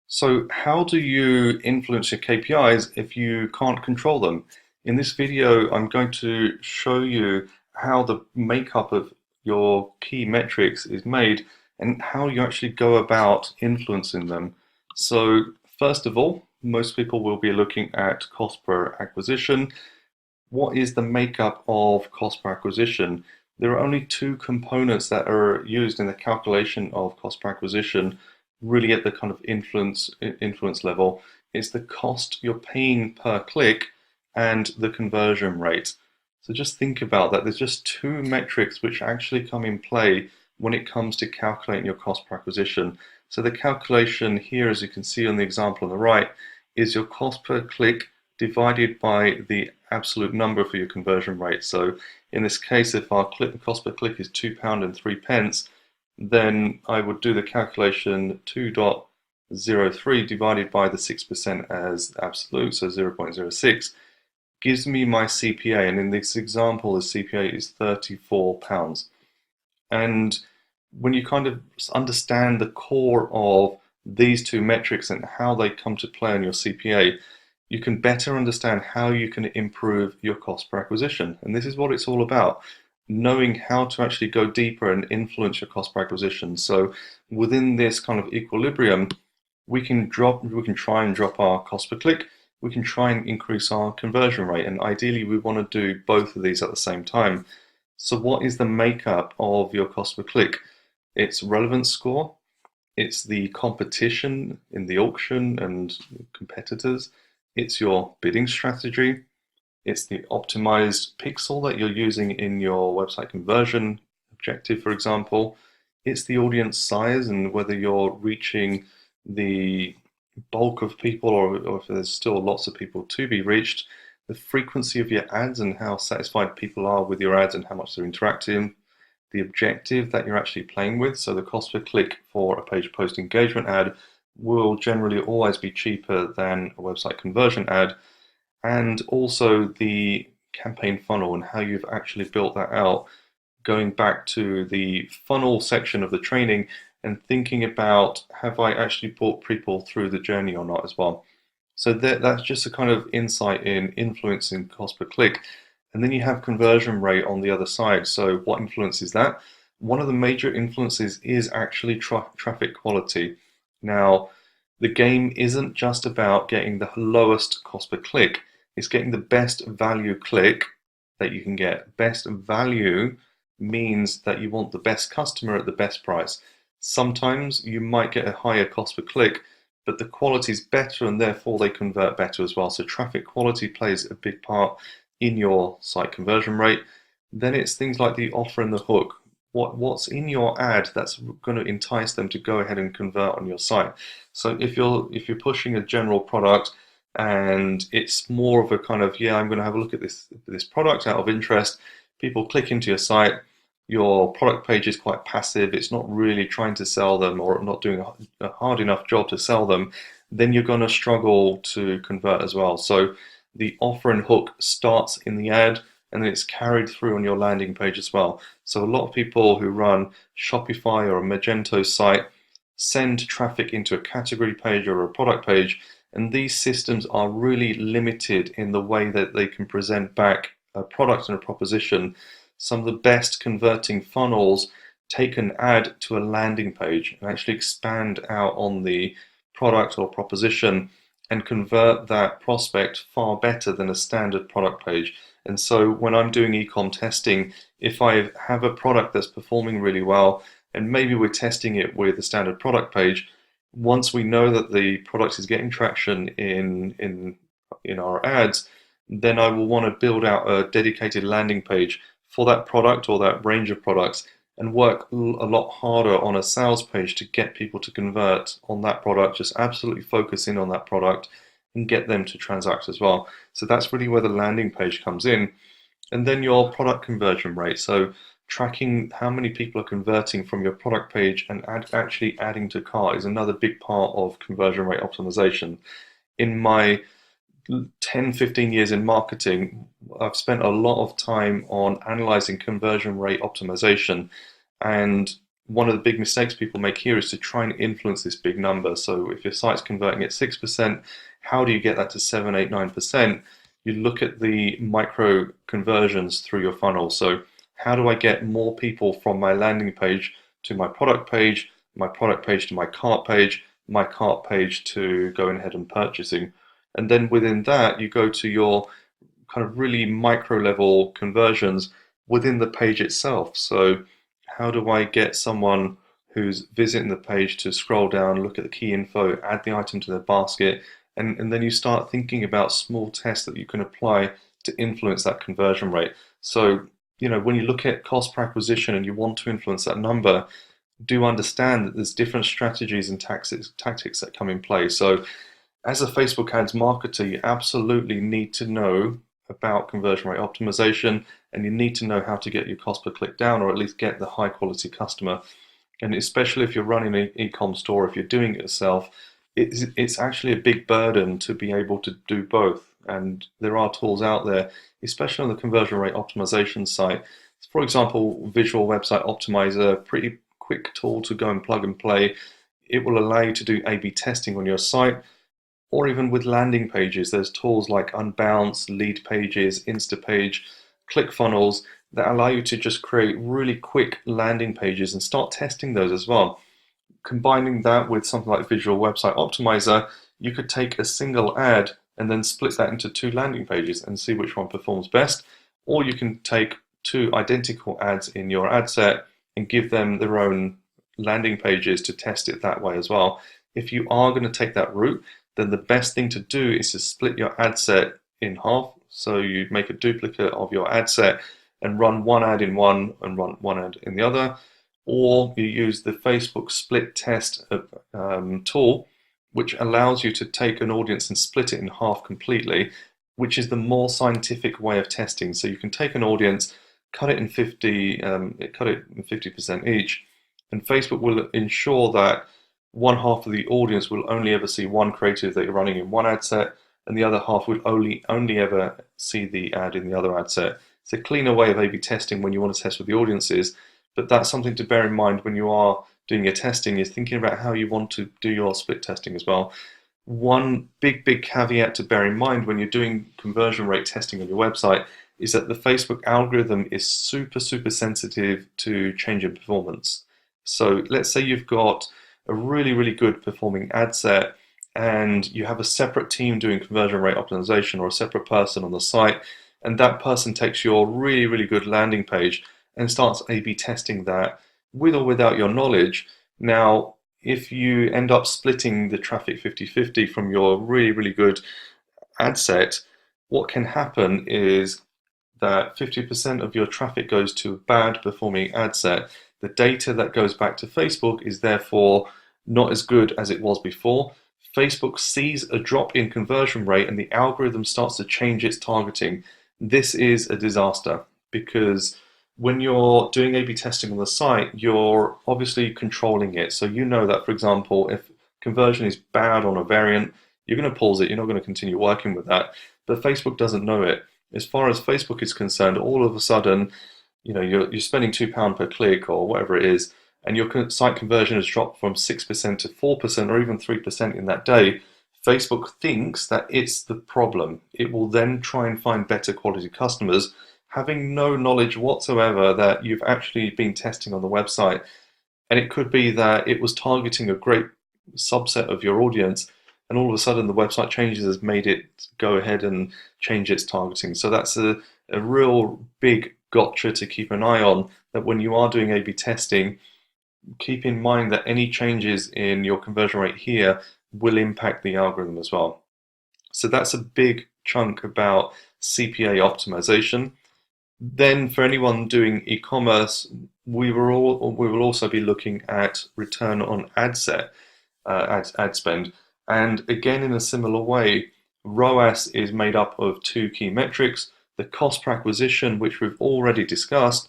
So how do you influence your KPIs if you can't control them? In this video, I'm going to show you how the makeup of your key metrics is made and how you actually go about influencing them. So first of all, most people will be looking at cost per acquisition. What is the makeup of cost per acquisition? There are only two components that are used in the calculation of cost per acquisition, really at the kind of influence level. It's the cost you're paying per click and the conversion rate. So just think about that. There's just two metrics which actually come in play when it comes to calculating your cost per acquisition. So the calculation here, as you can see on the example on the right, is your cost per click divided by the absolute number for your conversion rate. So in this case, if our cost per click is £2.03, then I would do the calculation 2.03 divided by the 6% as absolute, so 0.06, gives me my CPA, and in this example the CPA is £34. And when you kind of understand the core of these two metrics and how they come to play on your CPA, you can better understand how you can improve your cost per acquisition. And this is what it's all about, knowing how to actually go deeper and influence your cost per acquisition. So within this kind of equilibrium, we can try and drop our cost per click, we can try and increase our conversion rate, and ideally we want to do both of these at the same time. So what is the makeup of your cost per click? It's relevance score, it's the competition in the auction and competitors, it's your bidding strategy, it's the optimized pixel that you're using in your website conversion objective, for example. It's the audience size and whether you're reaching the bulk of people or if there's still lots of people to be reached. The frequency of your ads and how satisfied people are with your ads and how much they're interacting. The objective that you're actually playing with. So the cost per click for a page post engagement ad will generally always be cheaper than a website conversion ad. And also the campaign funnel and how you've actually built that out, going back to the funnel section of the training and thinking about, have I actually brought people through the journey or not as well. So that's just a kind of insight in influencing cost per click. And then you have conversion rate on the other side. So what influences that? One of the major influences is actually traffic quality. Now, the game isn't just about getting the lowest cost per click, it's getting the best value click that you can get. Best value means that you want the best customer at the best price. Sometimes you might get a higher cost per click, but the quality is better and therefore they convert better as well. So traffic quality plays a big part in your site conversion rate. Then it's things like the offer and the hook. What's in your ad that's going to entice them to go ahead and convert on your site. So if you're pushing a general product and it's more of a kind of, yeah, I'm going to have a look at this product out of interest, people click into your site, your product page is quite passive, it's not really trying to sell them or not doing a hard enough job to sell them, then you're going to struggle to convert as well. So the offer and hook starts in the ad and then it's carried through on your landing page as well. So a lot of people who run Shopify or a Magento site send traffic into a category page or a product page, and these systems are really limited in the way that they can present back a product and a proposition. Some of the best converting funnels take an ad to a landing page and actually expand out on the product or proposition and convert that prospect far better than a standard product page. And so when I'm doing e-com testing, if I have a product that's performing really well, and maybe we're testing it with a standard product page, once we know that the product is getting traction in our ads, then I will want to build out a dedicated landing page for that product or that range of products and work a lot harder on a sales page to get people to convert on that product, just absolutely focus in on that product and get them to transact as well. So that's really where the landing page comes in. And then your product conversion rate. So tracking how many people are converting from your product page and actually adding to cart is another big part of conversion rate optimization. In my 10, 15 years in marketing, I've spent a lot of time on analyzing conversion rate optimization. And one of the big mistakes people make here is to try and influence this big number. So if your site's converting at 6%, how do you get that to 7, 8, 9%? You look at the micro conversions through your funnel. So how do I get more people from my landing page to my product page to my cart page to going ahead and purchasing? And then within that, you go to your kind of really micro level conversions within the page itself. So how do I get someone who's visiting the page to scroll down, look at the key info, add the item to their basket, and then you start thinking about small tests that you can apply to influence that conversion rate. So, when you look at cost per acquisition and you want to influence that number, do understand that there's different strategies and tactics that come in play. So as a Facebook ads marketer, you absolutely need to know about conversion rate optimization, and you need to know how to get your cost per click down, or at least get the high quality customer. And especially if you're running an e-com store, if you're doing it yourself, it's actually a big burden to be able to do both. And there are tools out there, especially on the conversion rate optimization side. For example, Visual Website Optimizer, pretty quick tool to go and plug and play. It will allow you to do A/B testing on your site, or even with landing pages. There's tools like Unbounce, Lead Pages, Instapage, ClickFunnels that allow you to just create really quick landing pages and start testing those as well. Combining that with something like Visual Website Optimizer, you could take a single ad and then split that into 2 landing pages and see which one performs best. Or you can take 2 identical ads in your ad set and give them their own landing pages to test it that way as well. If you are going to take that route, then the best thing to do is to split your ad set in half. So you make a duplicate of your ad set and run one ad in one and run one ad in the other. Or you use the Facebook split test tool, which allows you to take an audience and split it in half completely, which is the more scientific way of testing. So you can take an audience, cut it in 50% each, and Facebook will ensure that one half of the audience will only ever see one creative that you're running in one ad set, and the other half will only ever see the ad in the other ad set. It's a cleaner way of A/B testing when you want to test with the audiences, but that's something to bear in mind when you are doing your testing, is thinking about how you want to do your split testing as well. One big caveat to bear in mind when you're doing conversion rate testing on your website is that the Facebook algorithm is super sensitive to change in performance. So let's say you've got a really good performing ad set and you have a separate team doing conversion rate optimization, or a separate person on the site, and that person takes your really good landing page and starts A/B testing that with or without your knowledge. Now, if you end up splitting the traffic 50-50 from your really good ad set, what can happen is that 50% of your traffic goes to a bad performing ad set. The data that goes back to Facebook is therefore not as good as it was before. Facebook sees a drop in conversion rate and the algorithm starts to change its targeting. This is a disaster, because when you're doing A/B testing on the site, you're obviously controlling it. So you know that, for example, if conversion is bad on a variant, you're going to pause it, you're not going to continue working with that. But Facebook doesn't know it. As far as Facebook is concerned, all of a sudden, you're spending £2 per click or whatever it is, and your site conversion has dropped from 6% to 4% or even 3% in that day. Facebook thinks that it's the problem. It will then try and find better quality customers, having no knowledge whatsoever that you've actually been testing on the website. And it could be that it was targeting a great subset of your audience, and all of a sudden the website changes has made it go ahead and change its targeting. So that's a real big gotcha to keep an eye on, that when you are doing A/B testing, keep in mind that any changes in your conversion rate here will impact the algorithm as well. So that's a big chunk about CPA optimization. Then for anyone doing e-commerce, we will also be looking at return on ad spend. And again, in a similar way, ROAS is made up of 2 key metrics: the cost per acquisition, which we've already discussed,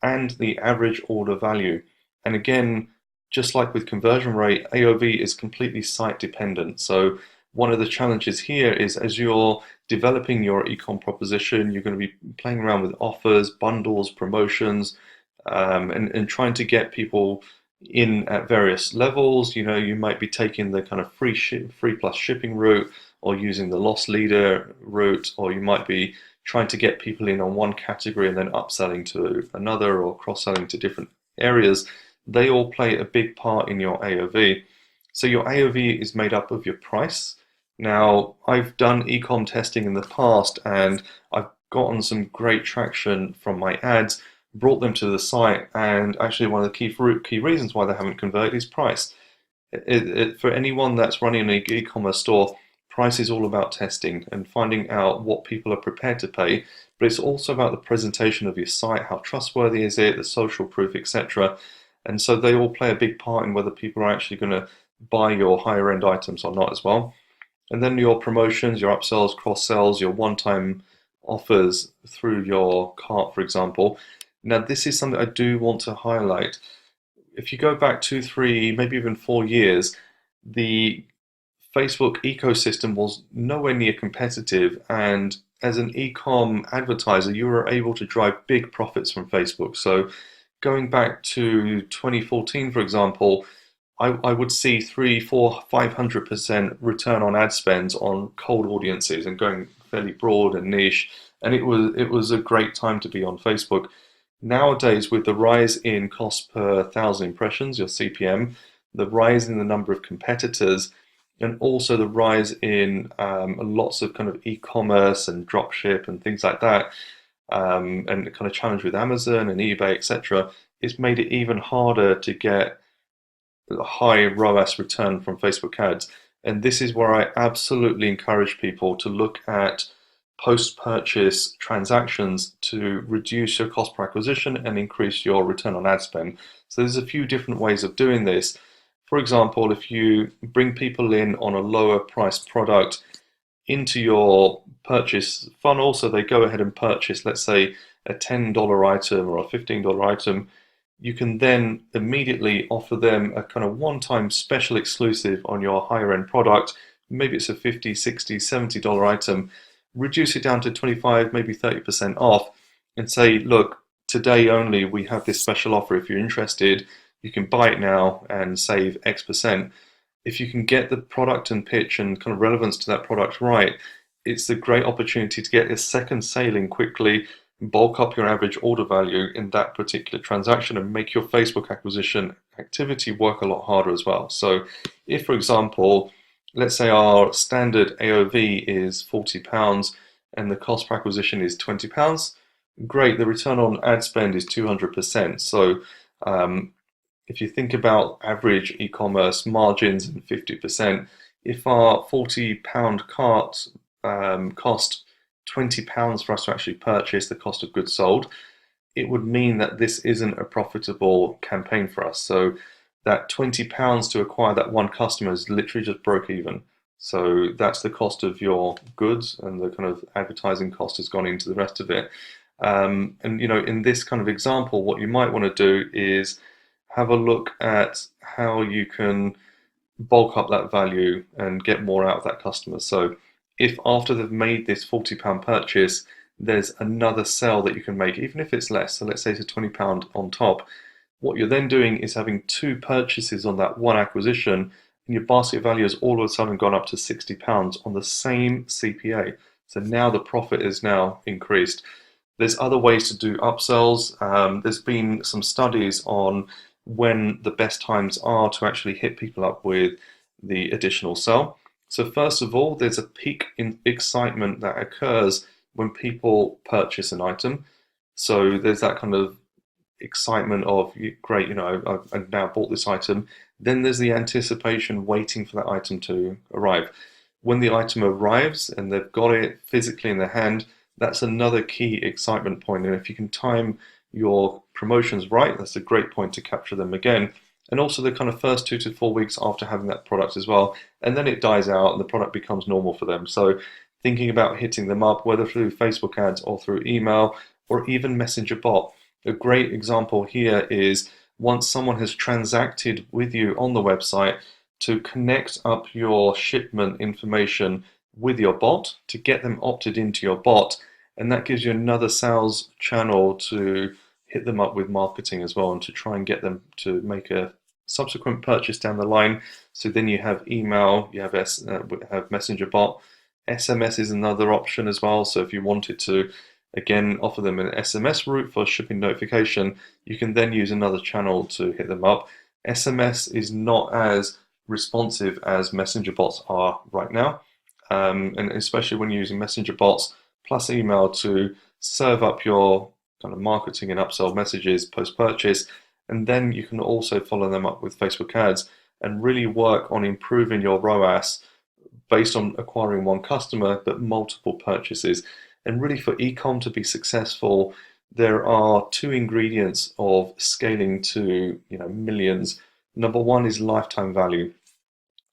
and the average order value. And again, just like with conversion rate, AOV is completely site dependent. So one of the challenges here is, as you're developing your e-com proposition, you're going to be playing around with offers, bundles, promotions, and trying to get people in at various levels. You might be taking the kind of free plus shipping route, or using the loss leader route, or you might be trying to get people in on one category and then upselling to another, or cross-selling to different areas. They all play a big part in your AOV. So your AOV is made up of your price. Now, I've done ecom testing in the past, and I've gotten some great traction from my ads, brought them to the site, and actually one of the key reasons why they haven't converted is price. For anyone that's running an e-commerce store, price is all about testing and finding out what people are prepared to pay, but it's also about the presentation of your site, how trustworthy is it, the social proof, etc. And so they all play a big part in whether people are actually going to buy your higher end items or not as well. And then your promotions, your upsells, cross sells, your one-time offers through your cart, for example. Now, this is something I do want to highlight. If you go back 2, 3, maybe even 4 years, the Facebook ecosystem was nowhere near competitive, and as an e-com advertiser, you were able to drive big profits from Facebook. So going back to 2014, for example, I would see 3, 4, 500% return on ad spends on cold audiences and going fairly broad and niche, and it was a great time to be on Facebook. Nowadays, with the rise in cost per thousand impressions, your CPM, the rise in the number of competitors, and also the rise in lots of kind of e-commerce and dropship and things like that, and the kind of challenge with Amazon and eBay, etc., it's made it even harder to get a high ROAS return from Facebook ads. And this is where I absolutely encourage people to look at post-purchase transactions to reduce your cost per acquisition and increase your return on ad spend. So there's a few different ways of doing this. For example, if you bring people in on a lower priced product into your purchase funnel, so they go ahead and purchase, let's say, a $10 item or a $15 item, you can then immediately offer them a kind of one-time special exclusive on your higher end product. Maybe it's a $50, $60, $70 item. Reduce it down to 25, maybe 30% off, and say, look, today only we have this special offer. If you're interested, you can buy it now and save X percent. If you can get the product and pitch and kind of relevance to that product right, it's a great opportunity to get a second sale in quickly, bulk up your average order value in that particular transaction, and make your Facebook acquisition activity work a lot harder as well. So if, for example, let's say our standard AOV is £40 and the cost per acquisition is £20, great, the return on ad spend is 200%. So if you think about average e-commerce margins and 50%, if our £40 cart cost £20 for us to actually purchase the cost of goods sold, it would mean that this isn't a profitable campaign for us. So that £20 to acquire that one customer is literally just broke even. So that's the cost of your goods, and the kind of advertising cost has gone into the rest of it. And in this kind of example, what you might want to do is have a look at how you can bulk up that value and get more out of that customer. So if after they've made this £40 purchase, there's another sell that you can make, even if it's less, so let's say it's a £20 on top, what you're then doing is having two purchases on that one acquisition, and your basket value has all of a sudden gone up to £60 on the same CPA. So now the profit is now increased. There's other ways to do upsells. There's been some studies on when the best times are to actually hit people up with the additional sell. So first of all, there's a peak in excitement that occurs when people purchase an item. So there's that kind of excitement of, great, I've now bought this item. Then there's the anticipation waiting for that item to arrive. When the item arrives and they've got it physically in their hand, that's another key excitement point. And if you can time your promotions right, that's a great point to capture them again. And also the kind of first 2 to 4 weeks after having that product as well. And then it dies out and the product becomes normal for them. So thinking about hitting them up, whether through Facebook ads or through email or even Messenger bot. A great example here is once someone has transacted with you on the website, to connect up your shipment information with your bot to get them opted into your bot. And that gives you another sales channel to hit them up with marketing as well, and to try and get them to make a subsequent purchase down the line. So then you have email, you have messenger bot. SMS is another option as well. So if you wanted to, again, offer them an SMS route for shipping notification, you can then use another channel to hit them up. SMS is not as responsive as messenger bots are right now, and especially when you're using messenger bots plus email to serve up your kind of marketing and upsell messages post-purchase, and then you can also follow them up with Facebook ads and really work on improving your ROAS based on acquiring one customer but multiple purchases. And really, for ecom to be successful, there are two ingredients of scaling to millions. Number one is lifetime value.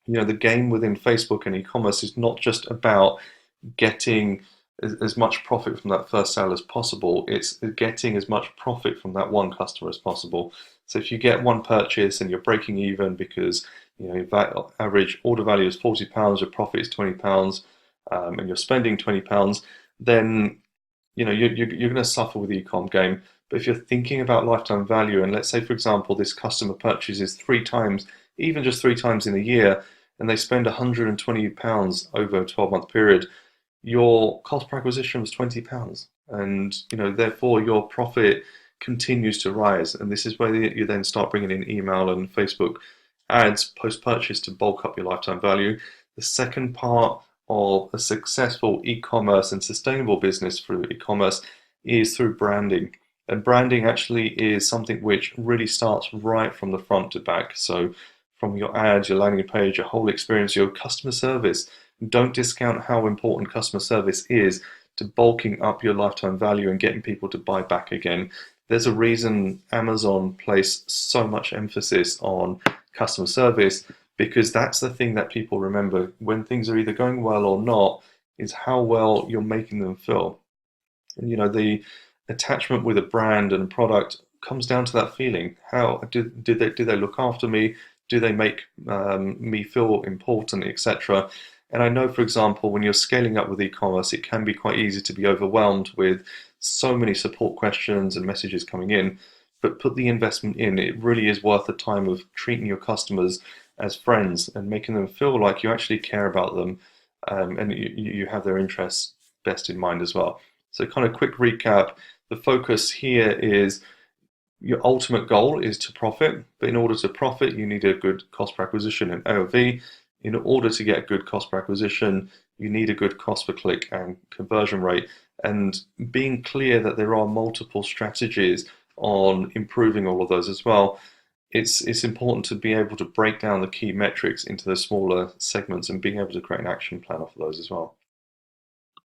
The game within Facebook and e-commerce is not just about getting as much profit from that first sale as possible. It's getting as much profit from that one customer as possible. So if you get one purchase and you're breaking even because that average order value is £40, your profit is £20, and you're spending £20, then you're going to suffer with the e-com game. But if you're thinking about lifetime value, and let's say, for example, this customer purchases 3 times, even just 3 times in a year, and they spend £120 over a 12-month period, your cost per acquisition was £20, and therefore your profit continues to rise. And this is where you then start bringing in email and Facebook ads post-purchase to bulk up your lifetime value. The second part of a successful e-commerce and sustainable business through e-commerce is through branding. And branding actually is something which really starts right from the front to back. So from your ads, your landing page, your whole experience, your customer service. Don't discount how important customer service is to bulking up your lifetime value and getting people to buy back again. There's a reason Amazon place so much emphasis on customer service, because that's the thing that people remember when things are either going well or not, is how well you're making them feel. And the attachment with a brand and a product comes down to that feeling. How do they look after me? Do they make me feel important, etc.? And I know, for example, when you're scaling up with e-commerce, it can be quite easy to be overwhelmed with so many support questions and messages coming in. But put the investment in. It really is worth the time of treating your customers as friends and making them feel like you actually care about them, and you have their interests best in mind as well. So kind of quick recap, the focus here is your ultimate goal is to profit, but in order to profit, you need a good cost per acquisition and AOV. In order to get a good cost per acquisition, you need a good cost per click and conversion rate. And being clear that there are multiple strategies on improving all of those as well, it's important to be able to break down the key metrics into the smaller segments and being able to create an action plan off of those as well.